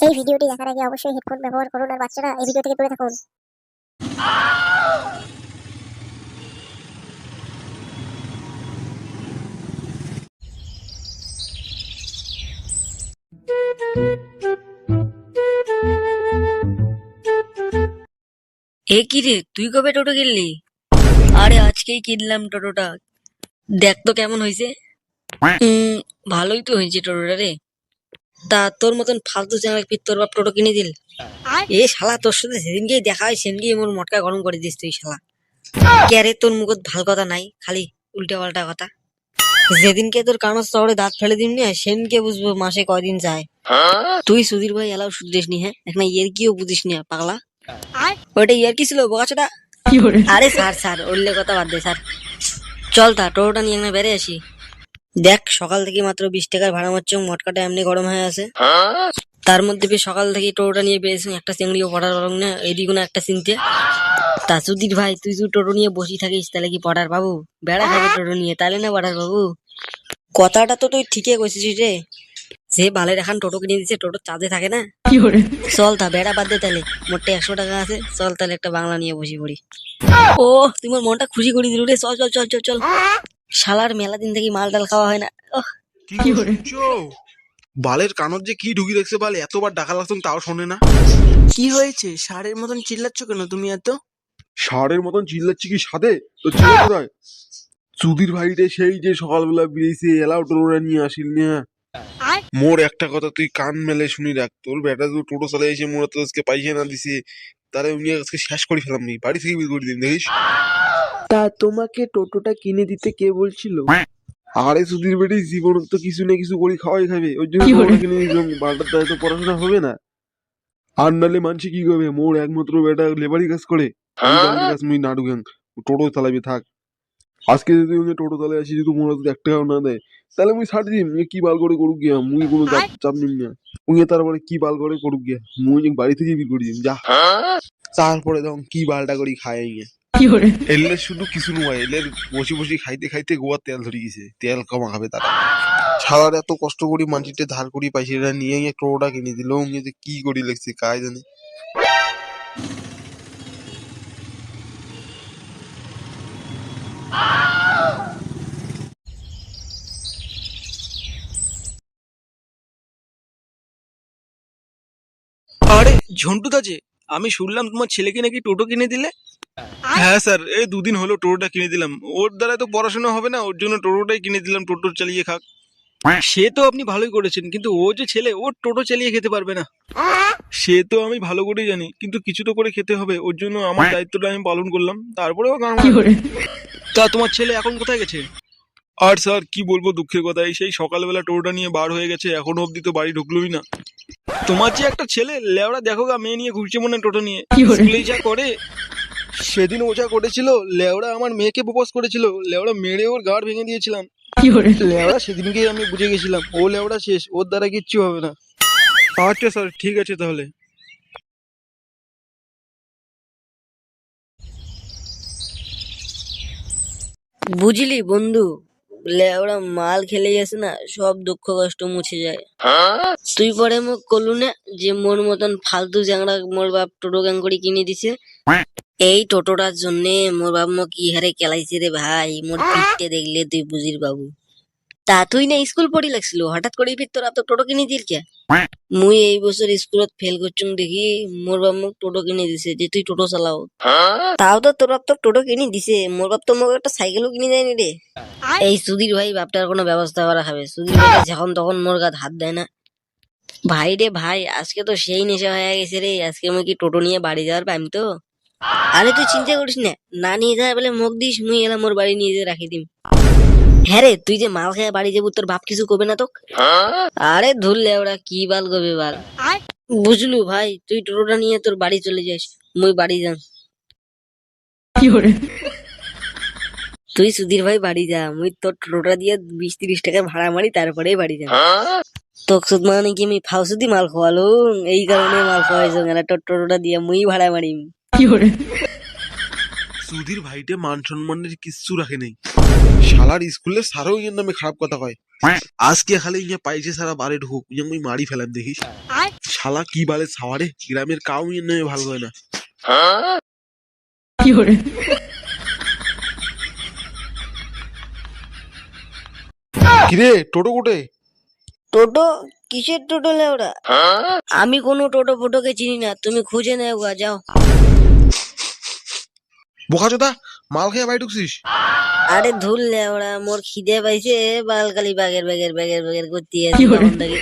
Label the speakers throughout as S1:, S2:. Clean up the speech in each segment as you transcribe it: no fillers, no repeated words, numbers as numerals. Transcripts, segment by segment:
S1: এই ভিডিওটি দেখার আগে অবশ্যই হেডফোন ব্যবহার করুন আর বাচ্চারা এই ভিডিও থেকে দূরে থাকুন।
S2: এ কি রে, তুই কবে টোটো কিনলি? আরে আজকেই কিনলাম টোটোটা। দেখ তো কেমন হয়েছে। ভালোই তো হয়েছে টোটোটা রে। তা তোর মতন ফালতু চ্যানেল তোর বাপ টোটো কিনে দিল? এ শালা, তোর সাথে সেদিনকেই দেখা হয়, সেদিনকেই মোর মটকা গরম করে দিস তুই শালা। কে রে, তোর মুখত ভাল কথা নাই, খালি উল্টা পাল্টা কথা। যেদিনকে তোর কানর শহরে দাঁত ফেলে দিন না, সেদিনকে বুঝবো মাসে কয়দিন যায়। তুই সুধীর ভাই এলাও শুধরিস নি, হ্যাঁ? এখন ইয়ের কিও বুঝিস নি পাগলা। ওইটা ইয়ার কি ছিল বোকাচোদা? আরে স্যার ওইলে কথা বাদ দে স্যার। চল তা টোটোটা নিয়ে এখানে বেড়ে আসি। দেখ সকাল থেকে মাত্র 20 টাকার ভাড়া মারছ, মটকাটা এমনি গরম হয়ে আছে। তার মধ্যে সকাল থেকে টোটোটা নিয়ে বেরিয়েছি, একটা চিংড়িও পড়ার পারং না, এদিকে না একটা চিনতে। তা সুধীর ভাই, তুই যদি টোটো নিয়ে বসি থাকিস তাহলে কি পড়ার বাবু বেড়া খাবে টোটো নিয়ে? তাহলে না পড়ার বাবু। কথাটা তো তুই ঠিকই কইছিস রে। যে বালের এখন টোটো কিনে দিচ্ছে, টোটো চার্জে থাকে না। চল তা বেড়া বাদ দে, তাহলে মোটে 100 টাকা আছে, চল তাহলে একটা বাংলা নিয়ে বসি পড়ি। ও তোমার মনটা খুশি করে দিল রে। চল চল চল চল চল। শালার মেলা দিন থেকে মাল ডাল খাওয়া হয় না।
S3: কি করছো? বালের কানত যে কি ঢুকি দেখছে বাল, এতবার ডাকা লাগতো তাও শোনে না।
S4: কি হয়েছে? ষাঁড়ের মতন চিল্লাচ্ছ কেন তুমি এত?
S3: ষাঁড়ের মতন চিল্লাচ্ছি কি সাদে? তো ছেলে কোথায়? সুধীর ভাইরে সেই যে সকালবেলা বেরিয়েছে, এলাও টোটোটা নিয়ে আসিল না। মোর একটা কথা তুই কান মেলে শুনি রাখ, তোর বেটা তো টোটো চালাই এসে মোর তো আজকে পয়সা না দিছে, তারে উনি আজকে শেষ করে ফেলাম নি, বাড়ি থেকে বের করে দিন দেখিস।
S4: তা তোমাকে টোটোটা কিনে দিতে কে বলছিল?
S3: আরে সুধীর বেটি জীবন তো কিছু না কিছু করে খাওয়াই খাবে, ওই জন্য টোটোটা কিনে দিলাম। বালটার দ্বারা তো পড়াশোনা হবে না, আর নালে মানছি কি করবে? মোর একমাত্র বেটা লেবারি কাজ করে, আমি বাড়ির কাজ মুই না ঢুকেন, টোটো চালাবি থাক। আজকে যদি উনি টোটো চালাই আসি, যদি মোর হাতে 1 টাকাও না দেয়, তাহলে মুই ছাড় দিম। উনি কি বাল করে করুক গিয়া, মুই কোনো চাপ নিম না। উনি তারপরে কি বাল করে করুক গিয়া, মুই বাড়ি থেকে বিল করে দিম যা। তারপরে তখন কি বালটা করি খাই গিয়ে। এলে শুধু কিছু নয়, এলে বসে বসে খাইতে খাইতে গোয়ার তেল ধরে গেছে, তেল কমা খাবে তারা। সারার এত কষ্ট করি মানচিতে ধার করি পয়সাটা নিয়ে গিয়ে টোটোটা কিনে দিল, উনি যে কি করি লাগছে কাজ জানে।
S4: আরে ঝন্টু দা যে, আমি শুনলাম তোমার ছেলেকে নাকি টোটো কিনে দিলে।
S3: হ্যাঁ স্যার, এই 2 দিন হলো টোটোটা কিনে দিলাম। ওর দ্বারা তো পড়াশোনা হবে না, ওর জন্য টোটোটাই কিনে দিলাম, টোটো চালিয়ে খাক।
S4: সে তো আপনি ভালোই করেছেন, কিন্তু ও যে ছেলে, ও টোটো চালিয়ে খেতে পারবে না।
S3: সে তো আমি ভালো করেই জানি, কিন্তু কিছু তো করে খেতে হবে, ওর জন্য আমার দায়িত্বটা আমি পালন করলাম। তারপরেও
S4: তা তোমার ছেলে এখন কোথায় গেছে?
S3: আর স্যার কি বলবো দুঃখের কথা, এই সেই সকালবেলা টোটোটা নিয়ে বার হয়ে গেছে, এখনো অবধি তো বাড়ি ঢুকলোই না।
S4: তোমার যে একটা ছেলে লেওড়া, দেখো গা, মেয়ে নিয়ে ঘুরছে মনে হয় টোটো নিয়ে, স্কুলেই যা করে। সেদিন ও যা করেছিল, লেওড়া আমার মেয়েকে প্রপোজ করেছিল, লেওড়া মেরে ওর গাড় ভেঙে দিয়েছিলাম। লেওড়া সেদিনকেই আমি বুঝে গেছিলাম ও লেওড়া শেষ, ওর দ্বারা কিচ্ছু হবে না।
S3: আচ্ছা স্যার, ঠিক আছে তাহলে।
S2: বুঝলি বন্ধু, লেওড়া মাল খেলে গেছে না, সব দুঃখ কষ্ট মুছে যায়। তুই পরে মুখ করলু না যে মোর মতন ফালতু চ্যাংড়া মোর বাপ টোটো গ্যাং করে কিনে দিছে। এই টোটোটার জন্য মোর বাপ মো কি হারে কেলাইছে রে ভাই, মোর পিঠতে দেখলে তুই বুঝির বাবু। তা তুই না স্কুল পড়ি লাগছিল, হঠাৎ করে ফির তোরা তো টোটো কিনে দিল কে? মুই এই বছর স্কুলত ফেল করছুম দেখি মোর বাপ মোক টোটো কিনে দিছে যে তুই টোটো চালাও। তাও তো তোর বাপ তো টোটো কিনে দিছে, মোর বাপ তো মোক একটা সাইকেলও কিনে দেয়নি রে। এই সুধীর ভাই বাপটার কোনো ব্যবস্থা করা হবে। সুধীর ভাই যখন তখন মোর গাত হাত দেয় না। ভাই রে ভাই, আজকে তো সেই নেশা হয়ে গেছে রে, আজকে আমি কি টোটো নিয়ে বাড়ি যাওয়ার পাইম তো? আরে তুই চিন্তা করিস না, না নিয়ে যায় বলে মুখ দিস, মুই এলাম মোর বাড়ি নিয়ে যেয়ে রাখি দিম। হ্যাঁ রে, তুই যে মাল খেয়ে বাড়ি যাবো, তোর বাপ কিছু কবে না তো? আরে ধরলে ওরা কি বাল কবে বাল। বুঝলু ভাই, তুই টোটোটা নিয়ে তোর বাড়ি চলে যাস, মুই বাড়ি যাম। তুই সুধীর ভাই বাড়ি যা, মুই তোর টোটোটা দিয়ে 20-30 টাকা ভাড়া মারি, তারপরে বাড়ি যাম। তোক সুদ মানে কি আমি ফাউসুদি মাল খাওয়ালো, এই কারণে মাল খাওয়াইছো না, তোর টোটোটা দিয়ে মুই ভাড়া মারিম।
S3: সুধীর ভাইটে মান সম্মানের কিচ্ছু রাখে নেই, শালার স্কুলে স্যারও ইয়ের নামে খারাপ কথা কয়। আজকে খালি ইয়ে পাইছে সারা বাড়ি ঢুকুক, ইয়ে মুই মারি ফেলাম দেখিস। শালা কি বালে সাওয়ারে, গ্রামের কাউ নয় ভালো হয় না। কিরে টোটো কোটে?
S2: টোটো? কিসের টোটো লেওড়া? আমি কোনো টোটো ফোটোকে চিনি না, তুমি খুঁজে নেও গা, যাও।
S3: বোকাচোদা, মাল খেয়ে বাড়ি ঢুকছিস?
S2: আরে ধুর লেওড়া, মোর খিদে পাইছে, বালকালি বাগের বাগের বাগের বাগের করতে আছি তখন থেকে।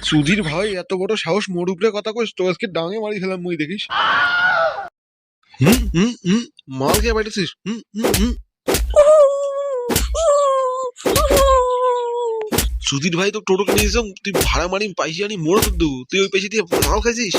S3: সুধীর ভাই, এত বড় সাহস, মোর উপরে কথা কইস তো আজকে ডাঙে মারি খেলাম মুই, দেখিস। মাল খেয়ে বাড়ি ঢুকছিস? সুধীর ভাই তো টোটো কিনে দিয়েছ, তুই ভাড়া মারি পাইছি আনি মোড় দেবো, তুই ওই পয়সা দিয়ে মাল খাইছিস?